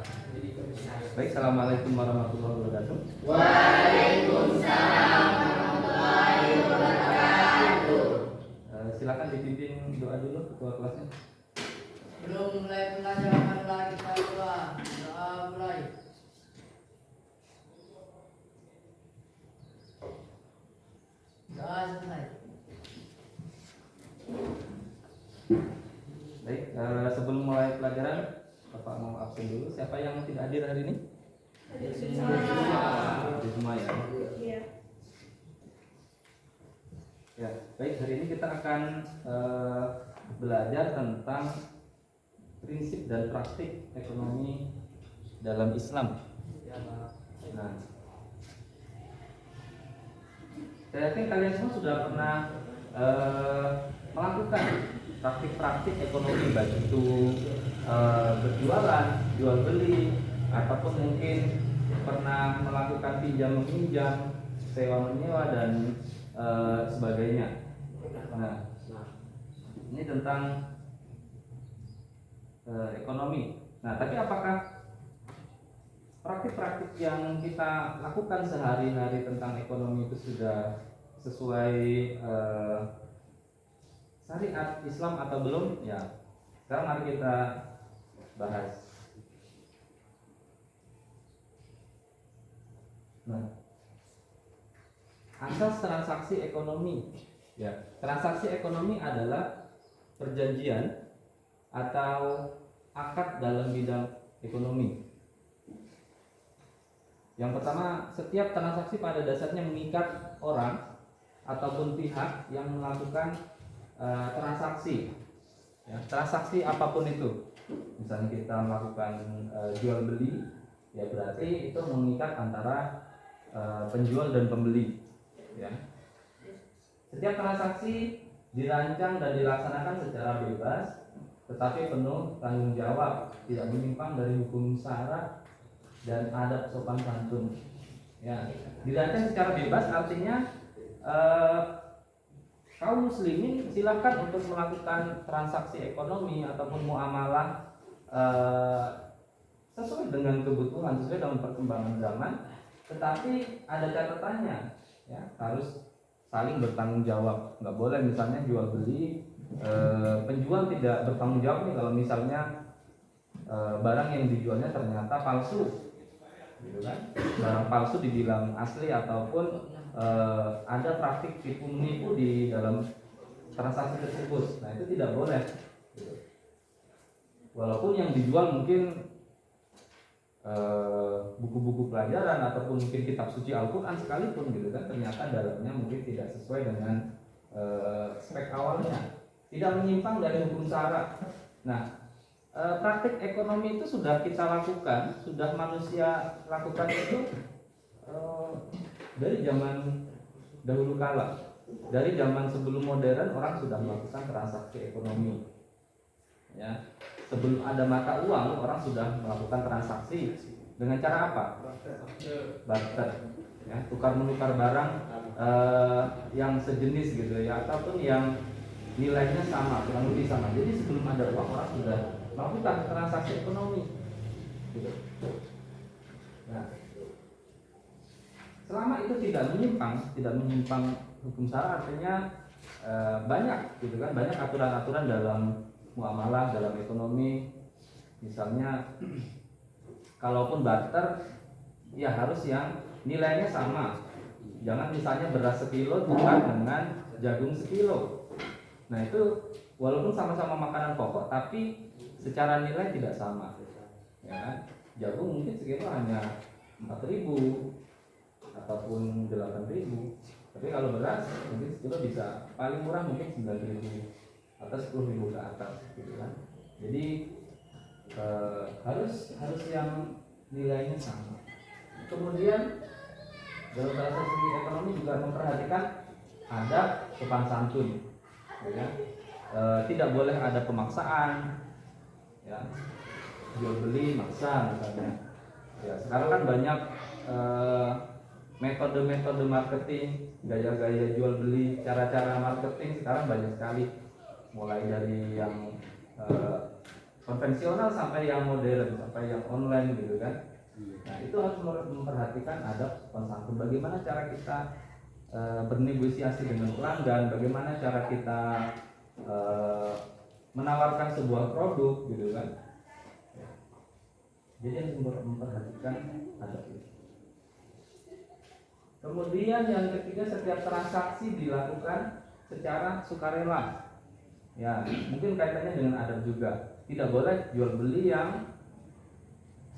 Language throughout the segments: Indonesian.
Baik, assalamualaikum warahmatullahi wabarakatuh. Waalaikumsalam warahmatullahi wabarakatuh. Silakan dipimpin doa dulu ketua kelasnya. Belum mulai pelajaran lagi kita doa mulai. Doa selesai. Baik, sebelum mulai pelajaran, Bapak mau absen dulu. Siapa yang tidak hadir hari ini? Hadir semua ya. Iya. Ya, baik, hari ini kita akan belajar tentang prinsip dan praktik ekonomi dalam Islam. Nah, saya yakin kalian semua sudah pernah melakukan praktik-praktik ekonomi, baik itu berjualan, jual beli, ataupun mungkin pernah melakukan pinjam meminjam, sewa menyewa dan sebagainya. Nah, ini tentang ekonomi. Nah, tapi apakah praktik-praktik yang kita lakukan sehari-hari tentang ekonomi itu sudah sesuai syariat Islam atau belum? Ya, sekarang mari kita bahas. Nah, asas transaksi ekonomi. Ya, transaksi ekonomi adalah perjanjian atau akad dalam bidang ekonomi. Yang pertama, setiap transaksi pada dasarnya mengikat orang ataupun pihak yang melakukan transaksi. Ya, transaksi apapun itu. Misalnya kita melakukan jual beli, ya berarti itu mengikat antara penjual dan pembeli. Ya. Setiap transaksi dirancang dan dilaksanakan secara bebas, tetapi penuh tanggung jawab, tidak menyimpang dari hukum syarat dan adab sopan santun. Ya, dirancang secara bebas artinya kaum muslimin silakan untuk melakukan transaksi ekonomi ataupun muamalah sesuai dengan kebutuhan, sesuai dengan perkembangan zaman. Tetapi ada catatannya, ya, harus saling bertanggung jawab. Nggak boleh misalnya jual beli penjual tidak bertanggung jawab nih kalau misalnya barang yang dijualnya ternyata palsu, gitu kan? Barang palsu dibilang asli ataupun ada praktik tipu menipu di dalam transaksi tersebut. Nah, itu tidak boleh. Walaupun yang dijual mungkin buku-buku pelajaran ataupun mungkin kitab suci Al-Quran sekalipun, gitu kan, ternyata dalamnya mungkin tidak sesuai dengan spek awalnya, tidak menyimpang dari hukum syarat. Nah, praktik ekonomi itu sudah kita lakukan, sudah manusia lakukan itu dari zaman dahulu kala. Dari zaman sebelum modern orang sudah melakukan transaksi ekonomi. Ya, sebelum ada mata uang orang sudah melakukan transaksi dengan cara apa? Barter. Ya, tukar menukar barang yang sejenis gitu ya, ataupun yang nilainya sama, kurang lebih sama. Jadi sebelum ada uang orang sudah melakukan transaksi ekonomi. Gitu. Nah, selama itu tidak menyimpang hukum syarat, artinya banyak, gitu kan, banyak aturan-aturan dalam muamalah, dalam ekonomi. Misalnya, kalaupun barter, ya harus yang nilainya sama. Jangan misalnya beras sekilo tukar dengan jagung sekilo. Nah, itu walaupun sama-sama makanan pokok, tapi secara nilai tidak sama. Ya kan? Jagung mungkin sekilo hanya 4.000 ataupun 8.000. Tapi kalau beras mungkin sekilo bisa paling murah mungkin 9.000 atau 10.000 ke atas, gitu kan. Jadi harus yang nilainya sama. Kemudian dalam transaksi ekonomi juga memperhatikan adab sopan santun, ya. Tidak boleh ada pemaksaan, ya, jual beli maksa misalnya. Ya, sekarang kan banyak metode-metode marketing, gaya-gaya jual beli, cara-cara marketing sekarang banyak sekali. Mulai dari yang konvensional sampai yang modern, sampai yang online gitu kan. Nah itu harus memperhatikan adab sopan santun. Bagaimana cara kita bernegosiasi dengan pelanggan, bagaimana cara kita menawarkan sebuah produk gitu kan. Jadi harus memperhatikan adab itu. Kemudian yang ketiga, setiap transaksi dilakukan secara sukarela. Ya, mungkin kaitannya dengan adab juga. Tidak boleh jual beli yang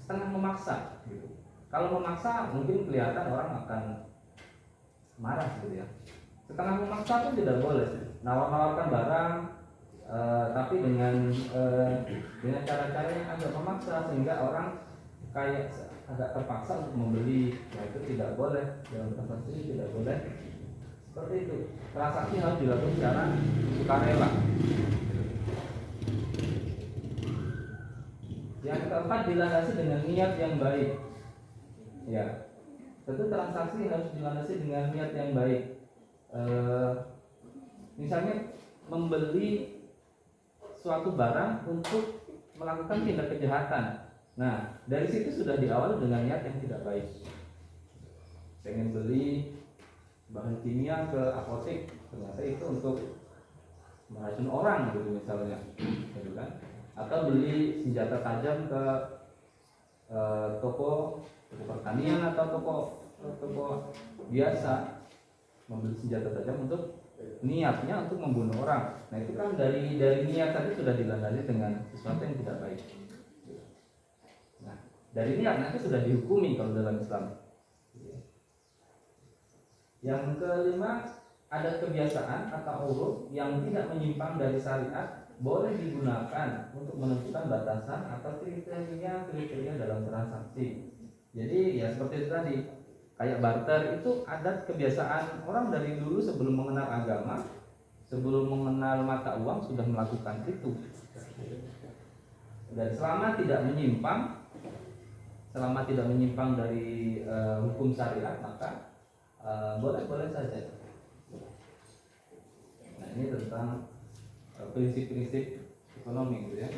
setengah memaksa gitu. Kalau memaksa mungkin kelihatan orang akan marah gitu ya. Setengah memaksa pun tidak boleh. Nawar-nawarkan barang tapi dengan cara-cara yang agak memaksa sehingga orang kayak agak terpaksa untuk membeli. Nah itu tidak boleh, dalam transaksi ini tidak boleh seperti itu. Transaksi harus dilakukan secara sukarela. Yang keempat, dilandasi dengan niat yang baik. Ya, tentu transaksi harus dilandasi dengan niat yang baik. Misalnya membeli suatu barang untuk melakukan tindak kejahatan. Nah, dari situ sudah diawali dengan niat yang tidak baik. Pengen beli bahan kimia ke apotek, ternyata itu untuk meracun orang gitu misalnya, gitu kan? Atau beli senjata tajam ke toko pertanian atau toko biasa, membeli senjata tajam untuk niatnya untuk membunuh orang. Nah itu kan dari niat tadi sudah dilandasi dengan sesuatu yang tidak baik. Nah dari niat nanti sudah dihukumi kalau dalam Islam. Yang kelima, ada kebiasaan atau uruf yang tidak menyimpang dari syariat boleh digunakan untuk menentukan batasan atau kriteria dalam transaksi. Jadi ya seperti itu tadi, kayak barter itu adat kebiasaan orang dari dulu sebelum mengenal agama, sebelum mengenal mata uang sudah melakukan itu. Dan selama tidak menyimpang dari hukum syariat, maka boleh-boleh saja. Nah ini tentang prinsip-prinsip ekonomi gitu ya.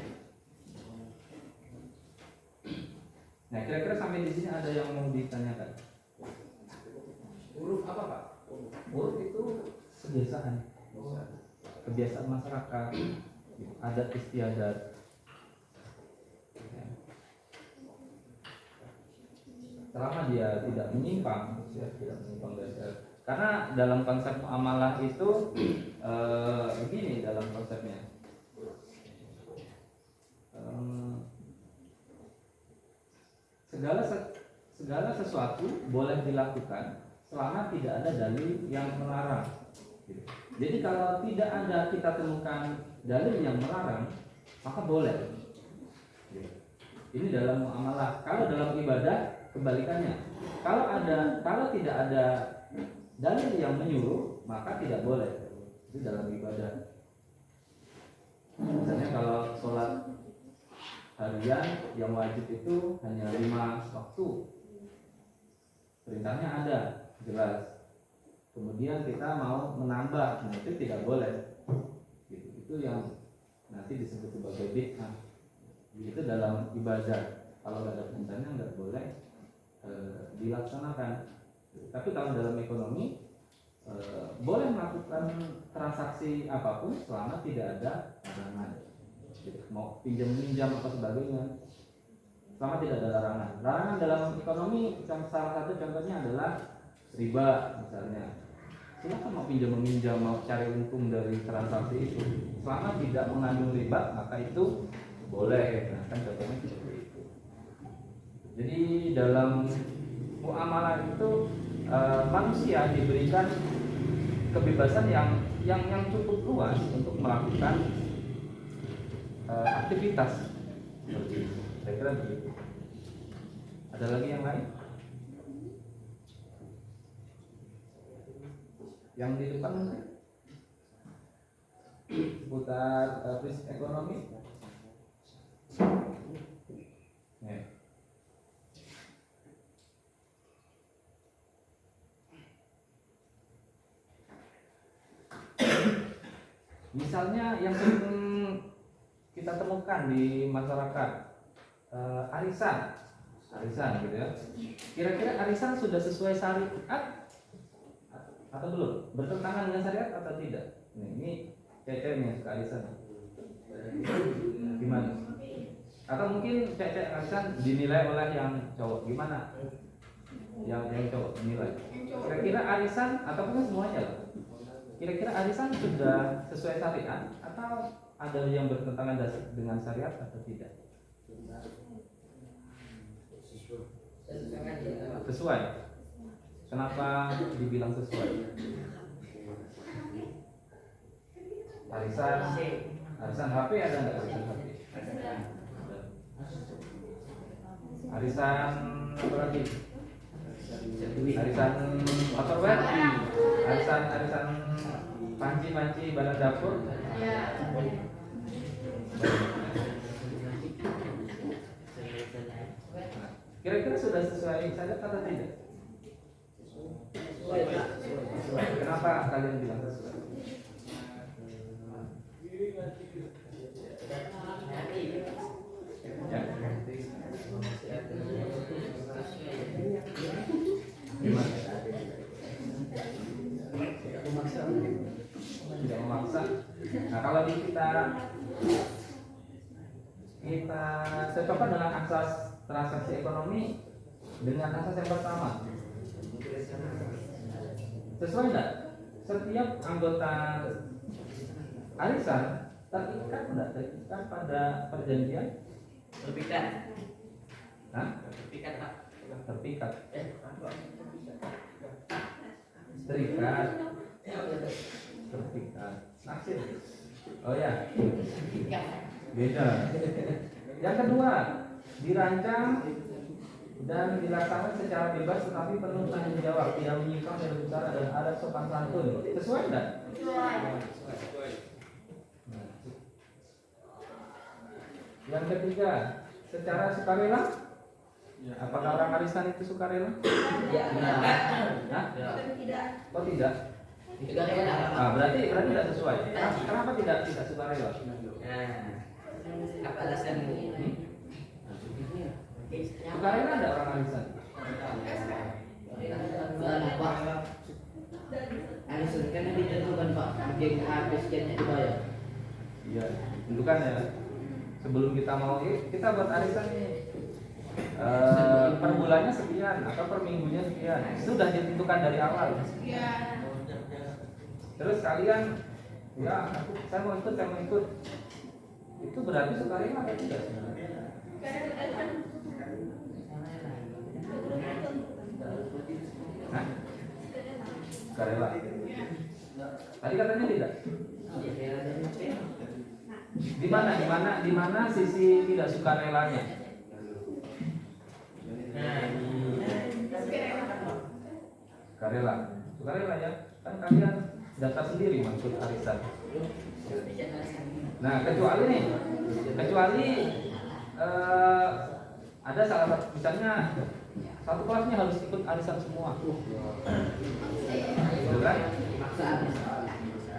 Nah kira-kira sampai di sini ada yang mau ditanyakan? Uruf apa Pak? Uruf itu kebiasaan masyarakat, adat istiadat. Selama dia tidak menyimpang dari syariat. Karena dalam konsep muamalah itu begini dalam konsepnya. Segala sesuatu boleh dilakukan selama tidak ada dalil yang melarang. Jadi kalau tidak ada kita temukan dalil yang melarang, maka boleh. Ini dalam muamalah. Kalau dalam ibadah kebalikannya. Kalau tidak ada dalil yang menyuruh, maka tidak boleh. Itu dalam ibadah. Misalnya kalau sholat harian yang wajib itu hanya 5 waktu, perintahnya ada, jelas. Kemudian kita mau menambah, nah itu tidak boleh. Itu yang nanti disebut sebagai bid'ah. Itu dalam ibadah. Kalau nggak ada perintahnya nggak boleh dilaksanakan. Tapi kalau dalam ekonomi boleh melakukan transaksi apapun selama tidak ada larangan. Mau pinjam apa sebagainya, selama tidak ada larangan. Larangan dalam ekonomi salah satu contohnya adalah riba misalnya. Silakan mau meminjam, mau cari untung dari transaksi itu, selama tidak mengandung riba maka itu boleh. Nah, kan contohnya seperti itu. Jadi dalam muamalah itu manusia diberikan kebebasan yang cukup luas untuk melakukan aktivitas seperti itu. Saya kira begitu. Ada lagi yang lain? Yang di depan mungkin seputar prinsip ekonomi. Ya. Misalnya yang sering kita temukan di masyarakat, arisan gitu ya. Kira-kira arisan sudah sesuai syariat atau belum? Bertentangan dengan syariat atau tidak? Ini cewek yang suka arisan. Gimana? Atau mungkin cewek arisan dinilai oleh yang cowok, gimana? Yang cowok dinilai. Kira-kira arisan ataupun semuanya lah. Kira-kira arisan sudah sesuai syariat atau ada yang bertentangan dengan syariat atau tidak? Sesuai. Kenapa dibilang sesuai? Arisan HP ada nggak arisan HP? Arisan apa lagi? Arisan motor web, arisan panci barang dapur. Kira-kira sudah sesuai syariat atau tidak? Kenapa kalian bilang sesuai? Ya. Gimana? Tidak memaksa. Nah, kalau kita cocokkan dengan asas transaksi ekonomi dengan asas yang pertama, sesuai tidak? Setiap anggota arisan terikat pada perjanjian? Terpikat. Hah? Terpikat, Pak. Terpikat. Terikat. Naksir. Oh ya. Beda. Yang kedua, dirancang dan dilaksanakan secara bebas tetapi penuh tanggung jawab, tidak menyimpang dari bicara dan ada sopan santun. Sesuai tidak? Sesuai. Yang ketiga, secara sukarela. Apakah orang arisan itu sukarela? Ya. Hah? Tidak. Oh tidak. Tidak rela. Ah, berarti tidak sesuai. Kenapa tidak sukarela? Nah, apa alasannya? Sukarela ada orang arisan? Pak, arisan kan ditentukan Pak, bikin habis sekiannya dibayar. Iya, tentukan ya. Sebelum kita mau kita buat arisan nih, per bulannya sekian atau per minggunya sekian, sudah ditentukan dari awal. Terus kalian, ya saya mau ikut, itu berarti sukarela atau tidak? Hah? Sukarela. Tadi katanya tidak. Di mana sisi tidak sukarelanya? Sukarela ya. Kan kalian data sendiri maksud arisan. Nah, kecuali ada salah satu, misalnya satu kelasnya harus ikut arisan semua. Gitu kan?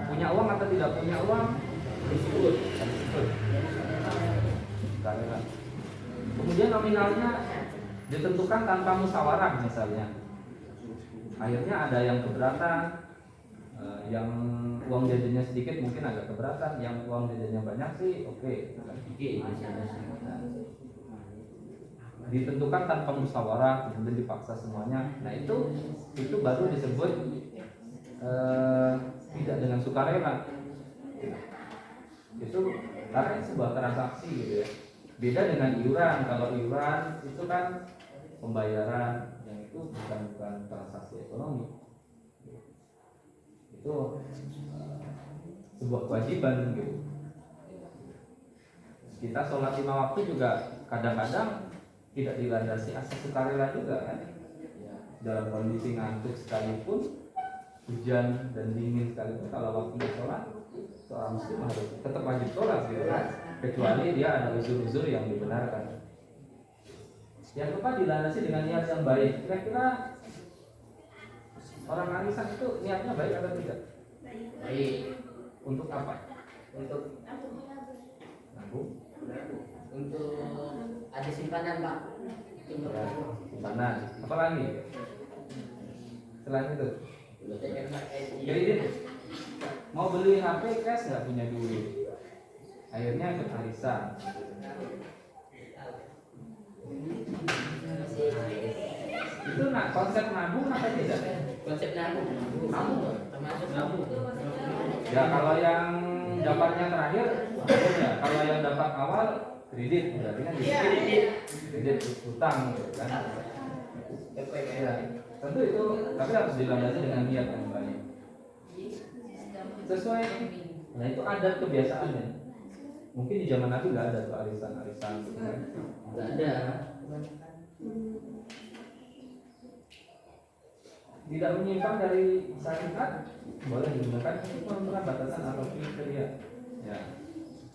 Punya uang atau tidak punya uang? Disebut. Kemudian nominalnya ditentukan tanpa musyawarah misalnya. Akhirnya ada yang keberatan, yang uang jajannya sedikit mungkin agak keberatan, yang uang jajannya banyak sih oke. Ditentukan tanpa musyawarah, kemudian dipaksa semuanya. Nah itu baru disebut tidak dengan sukarela. Itu karena sebuah transaksi gitu ya. Beda dengan iuran. Kalau iuran itu kan pembayaran, yang itu bukan transaksi ekonomi. Itu sebuah kewajiban gitu. Kita sholat 5 waktu juga kadang-kadang tidak dilandasi asas sukarela juga kan. Dalam kondisi ngantuk sekalipun, hujan dan dingin sekalipun, kalau waktunya sholat, seorang muslim harus tetap wajib sholat gitu kan. Kecuali dia ada uzur-uzur yang dibenarkan. Yang keempat, dilandasi dengan niat yang baik. Kira-kira orang arisan itu niatnya baik atau tidak? Baik. Untuk apa? Untuk nabung. Untuk ada simpanan Pak. Itu Ya, simpanan. Apa lagi? Selain itu, kredit. Mau beli HP cash nggak punya duit. Akhirnya ikut arisan. Itu konsep nabung apa tidak? Konsep nabung. Nabung. Termasuk nabung. Ya kalau yang dapatnya terakhir, nabung ya. Kalau yang dapat awal kredit, berarti kan kredit utang gitu kan. Ya, tentu itu, tapi harus dilandasi dengan niat yang baik. Sesuai, nah itu adat kebiasaannya. Mungkin di zaman Nabi nggak ada tuh arisan-arisan gitu kan. Nggak ada. Tidak menyimpang dari syariat, boleh digunakan untuk menentukan batasan atau kriteria. Ya.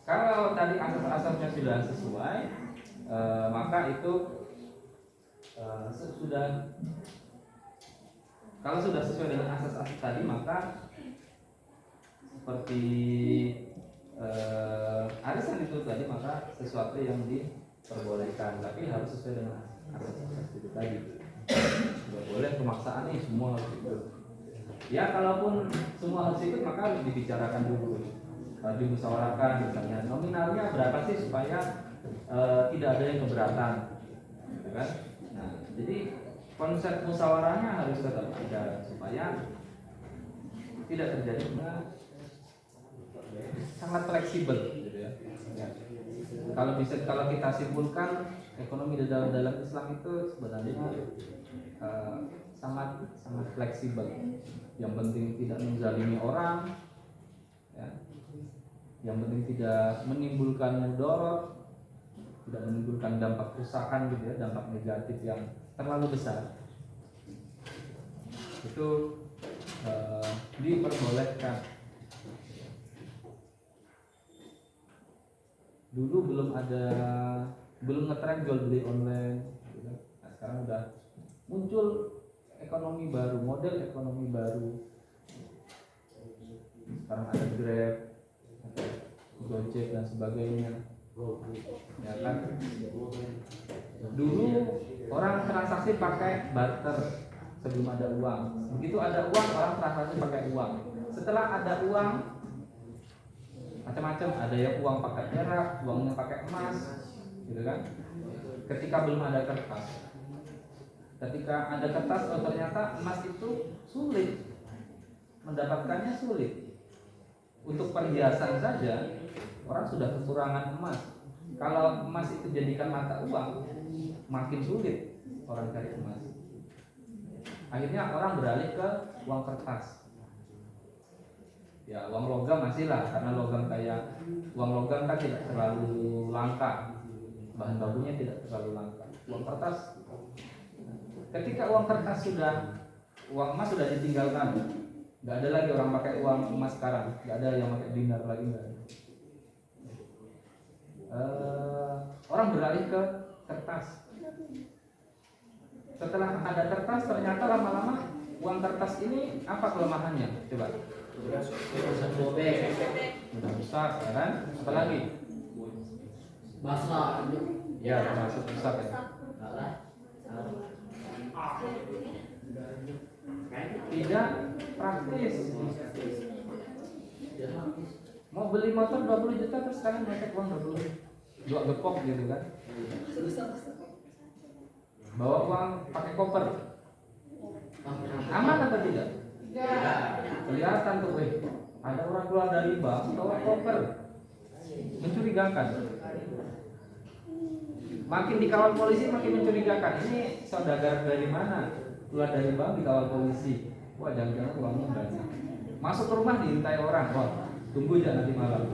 Kalau tadi asas-asasnya sudah sesuai, maka itu sudah. Kalau sudah sesuai dengan asas-asas tadi, maka seperti arisan itu tadi, maka sesuatu yang diperbolehkan, tapi harus sesuai dengan asas-asas itu tadi. Tidak boleh pemaksaan nih semua harus ikut. Ya kalaupun semua harus ikut, maka harus dibicarakan dulu, dimusyawarahkan misalnya nominalnya berapa sih supaya tidak ada yang keberatan, gitu kan? Nah, jadi konsep musyawarahnya harus tetap ada supaya tidak terjadi sangat fleksibel, gitu ya. Kalau kita simpulkan ekonomi dalam Islam itu sebenarnya sangat fleksibel. Yang penting tidak menzalimi orang, ya. Yang penting tidak menimbulkan mudarat, tidak menimbulkan dampak kerusakan gitu ya, dampak negatif yang terlalu besar. Itu diperbolehkan. Dulu belum ngetren jual beli online, gitu. Nah, sekarang udah muncul ekonomi baru, model ekonomi baru. Sekarang ada Grab, ada Gojek dan sebagainya. Ya kan? Dulu orang transaksi pakai barter sebelum ada uang. Begitu ada uang, orang transaksi pakai uang. Setelah ada uang, macam-macam, ada yang uang pakai perak, uangnya pakai emas, gitu kan? Ketika belum ada kertas, oh ternyata emas itu sulit, mendapatkannya sulit. Untuk perhiasan saja orang sudah kekurangan emas. Kalau emas itu jadikan mata uang, makin sulit orang cari emas. Akhirnya orang beralih ke uang kertas. Ya, uang logam masih lah, karena uang logam kan tidak terlalu langka, bahan bakunya tidak terlalu langka. Uang kertas, ketika uang kertas uang emas sudah ditinggalkan, nggak ada lagi orang pakai uang emas sekarang, nggak ada yang pakai dinar lagi, nggak ada. Orang beralih ke kertas. Setelah ada kertas, ternyata lama-lama uang kertas ini apa kelemahannya? Coba. Mudah rusak, ya kan? Apa lagi? Basah. Ya, termasuk rusak ya. Tidak praktis. Mau beli motor 20 juta terus sekarang pakai uang 2 gepok gitu kan? Bawa uang pakai koper. Aman apa tidak? Kelihatan tuh, ada orang keluar dari bank bawa koper, mencurigakan. Makin dikawal polisi makin mencurigakan. Ini saudagar dari mana? Keluar dari bank dikawal polisi. Wah, jangan-jangan uangnya banyak. Masuk ke rumah diintai orang. Wah, tunggu aja nanti malam.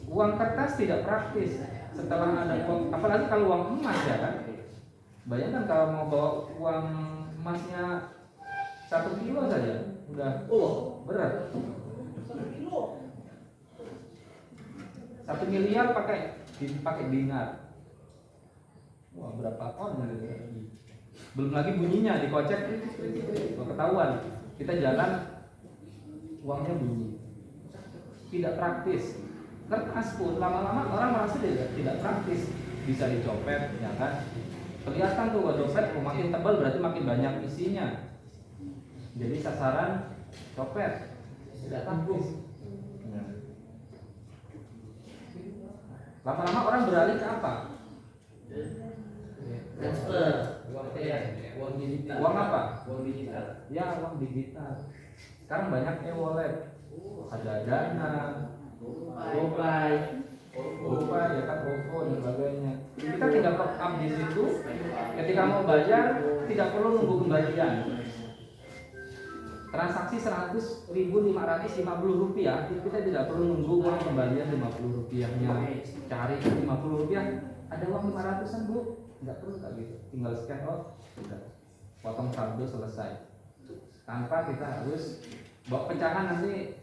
Uang kertas tidak praktis. Setelah ada uang, apalagi kalau uang emas ya kan? Bayangkan kalau mau bawa uang emasnya 1 kilo saja, udah berat. 1 miliar pakai dinar. Wah, berapa on gitu. Belum lagi bunyinya dikocek, ketahuan. Kita jalan uangnya bunyi. tidak praktis. Kertas pun lama-lama orang merasa tidak praktis, bisa dicopet, ya kan? Kelihatan tuh dompet makin tebal berarti makin banyak isinya. Jadi sasaran copet tidak praktis. Nah. Lama-lama orang beralih ke apa? Transfer. Uang digital. Uang apa? Uang digital. Ya, uang digital. Sekarang banyak e-wallet. Ada Dana, GoPay. OVO, ya kan, OVO dan sebagainya. Kita tidak top up di situ. Ketika mau bayar, tidak perlu nunggu kembalian. Transaksi 100.550 rupiah, kita tidak perlu nunggu uang kembalian 50 rupiahnya. Cari 50 rupiah, ada uang 500an bu, nggak perlu kayak gitu. Tinggal scan out, sudah potong saldo selesai. Tanpa kita harus bawa pecahan nanti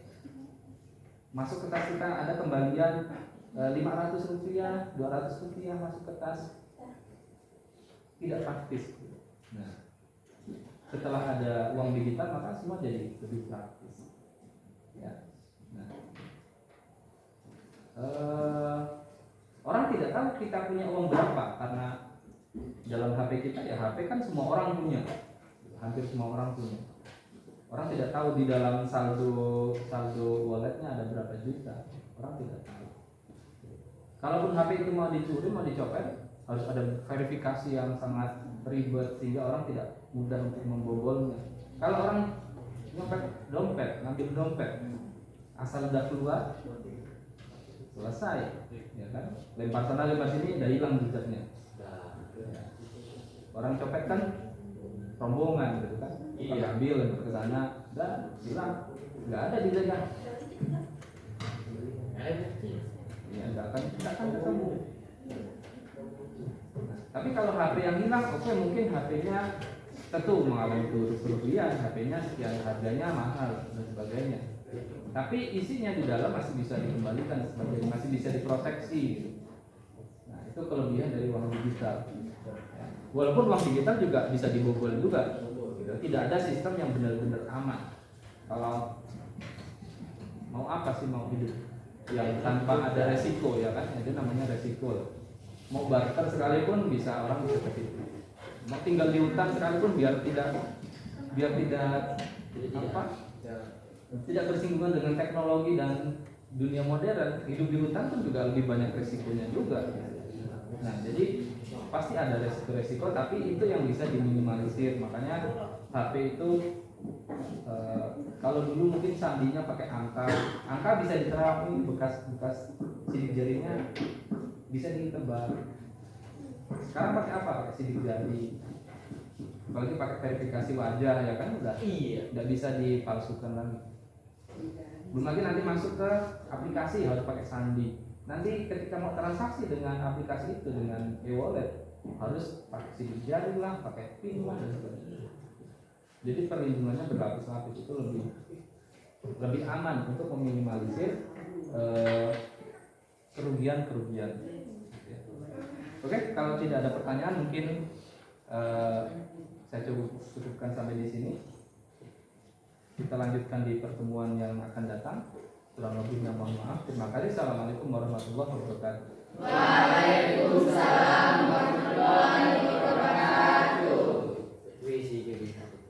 masuk ke tas kita ada kembalian 500 rupiah, 200 rupiah masuk ke tas, tidak praktis. Nah, setelah ada uang digital maka semua jadi lebih praktis. Ya. Nah, orang tidak tahu kita punya uang berapa karena dalam HP kita ya HP kan semua orang punya, hampir semua orang punya. Orang tidak tahu di dalam saldo walletnya ada berapa juta, orang tidak tahu. Kalaupun HP itu mau dicuri, mau dicopet, harus ada verifikasi yang sangat ribet sehingga orang tidak mudah untuk membobolnya. Kalau orang nyopet dompet, ngambil dompet, asal udah keluar, selesai, ya kan? Lempar sana lempar sini, udah hilang jejaknya. Ya. Orang copet kan rombongan gitu kan, ambil lempar ke sana, dan hilang, nggak ada jejaknya. Ya nggak akan ketemu. Tapi kalau HP yang hilang, oke, mungkin HP-nya tentu mengalami kerugian, HP-nya sekian harganya mahal dan sebagainya. Tapi isinya di dalam masih bisa dikembalikan, sebagainya masih bisa diproteksi. Nah itu kelebihan dari uang digital. Walaupun uang digital juga bisa dibobol juga, tidak ada sistem yang benar-benar aman. Kalau mau apa sih mau hidup yang tanpa ada resiko, ya kan? Itu namanya resiko. Mau barter sekalipun bisa, orang bisa ketipu. Mau tinggal di hutan sekalipun biar tidak tidak bersinggungan dengan teknologi dan dunia modern, hidup di hutan pun juga lebih banyak resikonya juga. Nah jadi pasti ada resiko-resiko, tapi itu yang bisa diminimalisir. Makanya HP itu kalau dulu mungkin sandinya pakai angka bisa diterapi, bekas sidik jarinya bisa ditebak. Sekarang pakai apa? Pakai sidik jari. Apalagi pakai verifikasi wajah, ya kan, udah tidak bisa dipalsukan lagi. Belum lagi nanti masuk ke aplikasi harus pakai sandi. Nanti ketika mau transaksi dengan aplikasi itu, dengan e-wallet, harus pakai sidik jari lah, pakai PIN lah dan sebagainya. Jadi perlindungannya berlapis-lapis, itu lebih aman untuk meminimalisir kerugian. Oke, kalau tidak ada pertanyaan mungkin saya cukupkan sampai di sini. Kita lanjutkan di pertemuan yang akan datang. Kurang lebihnya mohon maaf. Terima kasih. Assalamualaikum warahmatullahi wabarakatuh. Waalaikumsalam warahmatullahi wabarakatuh. Wih sih jadi satu.